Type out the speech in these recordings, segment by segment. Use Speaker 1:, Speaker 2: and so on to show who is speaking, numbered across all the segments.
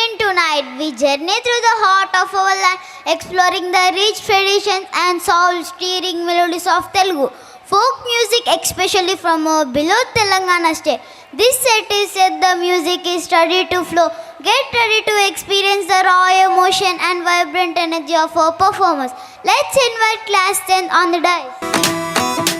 Speaker 1: in tonight. We journey through the heart of our land, exploring the rich traditions and soul-stirring melodies of Telugu folk music, especially from our beloved Telangana state. This set is set the music is ready to flow. Get ready to experience the raw emotion and vibrant energy of our performers. Let's invite class 10 on the dais.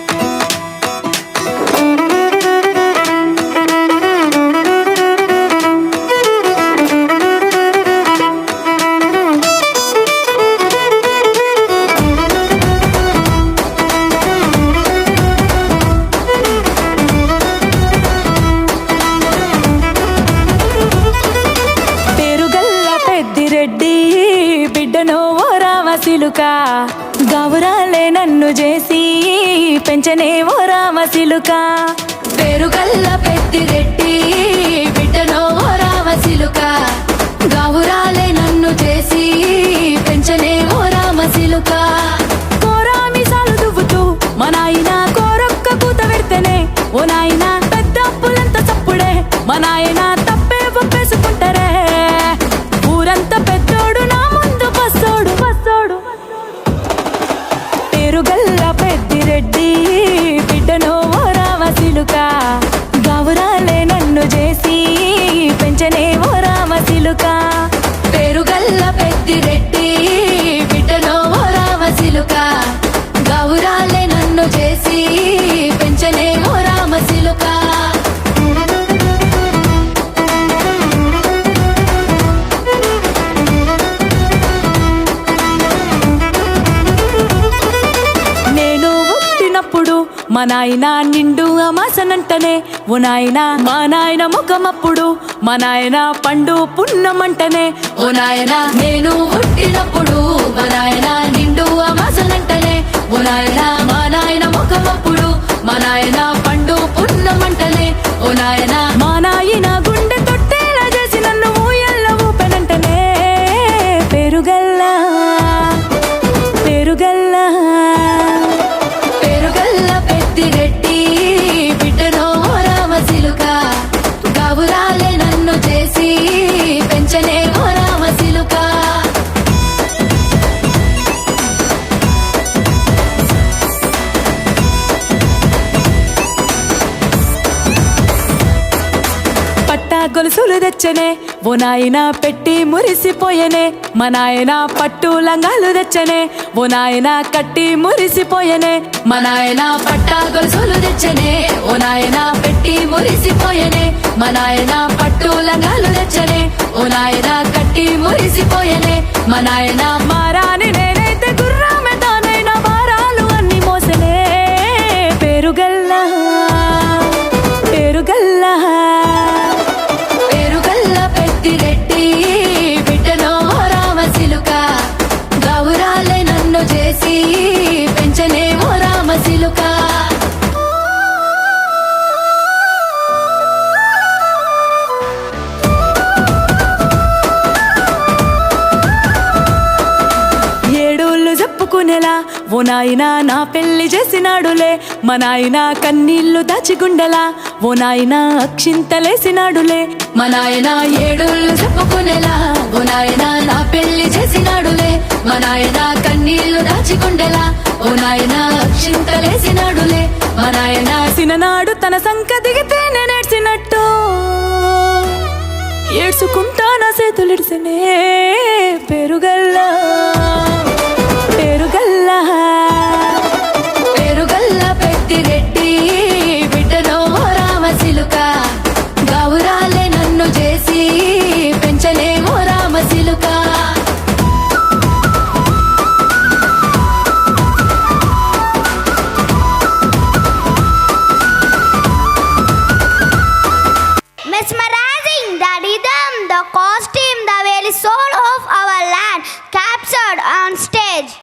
Speaker 2: గౌరాలే నన్ను చేసి పెంచనే ఓ రామసిలుక పేరుగల్ల పెద్దిరెడ్డి బిడ్డనో ఓ రామసిలుక గౌరాలే నన్ను చేసి పెంచనే ఓ రామసిలుక కోరామిసాలు దువ్వుతూ మా నాయన కోరొక్క కూత పెడితేనే ఓ నాయన పెద్ద అప్పులంత చప్పుడే మా నాయన తప్పే ఒప్పేసుకుంటారే ఊరంతా పెద్దోడు నా ముందు బస్సోడు బస్సోడు పేరుగల్ల పెద్దిరెడ్డి బిడ్డనో ఓ రామసిలుక గౌరాలే నన్ను చేసి పెంచనే ఓ రామసిలుక పేరుగల్ల పెద్దిరెడ్డి బిడ్డనో ఓ రామసిలుక గౌరాలే నన్ను చేసి పెంచనే ఓ రామసిలుక మా నాయన నిండు అమాసనంటనే ఓ నాయన మా నాయన ముఖమప్పుడు మా నాయన పండు పున్నమంటనే ఓ నాయన నేను పుట్టినప్పుడు మా నాయన నిండు అమాసనంటనే ఓ నాయన మా నాయన ముఖమప్పుడు మా నాయన పండు పున్నమంటనే ఓ నాయన మా నాయన గుండె తొట్టేలా చేసి నన్ను ఊయల్ల ఊపెనంటనే పేరుగల్లా పేరుగల్లా పెద్దిరెడ్డి బిడ్డనో ఓ రామసిలుక గౌరాలే నన్ను చేసి పెంచనే ఓ రామసిలుక పట్టా గొలుసులు తెచ్చనే ఓ నాయన పెట్టి మురిసిపోయనే మా నాయన పట్టు లంగాలు తెచ్చనే ఓ నాయన కట్టి మురిసిపోయనే మా నాయన పట్టా గొలుసులు తెచ్చనే ఓ నాయన పెట్టి మురిసిపోయనే మా నాయన పట్టు లంగాలు తెచ్చనే ఓ నాయన కట్టి మురిసిపోయనే మా నాయన మారాని నేనైతే గుర్రామె తానైనా భారాలు అన్ని మోసనే పేరుగల్లా పేరుగల్లా పెద్దిరెడ్డి బిడ్డనో ఓ రామసిలుక గౌరాలే నన్ను చేసి పెంచనే ఓ రామసిలుక ఏడోళ్ళు చెప్పుకునేలా ఓ నాయన నా పెళ్లి చేసినాడులే మా నాయన కన్నీళ్లు దాచిగుండెలా ఓ నాయన అక్షింతలేసినాడులే మా నాయన ఏడోళ్ళు చెప్పుకునేలా ఓ నాయన నా పెళ్లి చేసినాడులే మా నాయన కన్నీళ్లు దాచిగుండెలా ఓ నాయన అక్షింతలేసినాడులే మా నాయన సిననాడు తన సంక దిగితే నేనేడ్చినట్టు ఏడ్చుకుంటా నా చేతులిడిసినే పెరుగల్లా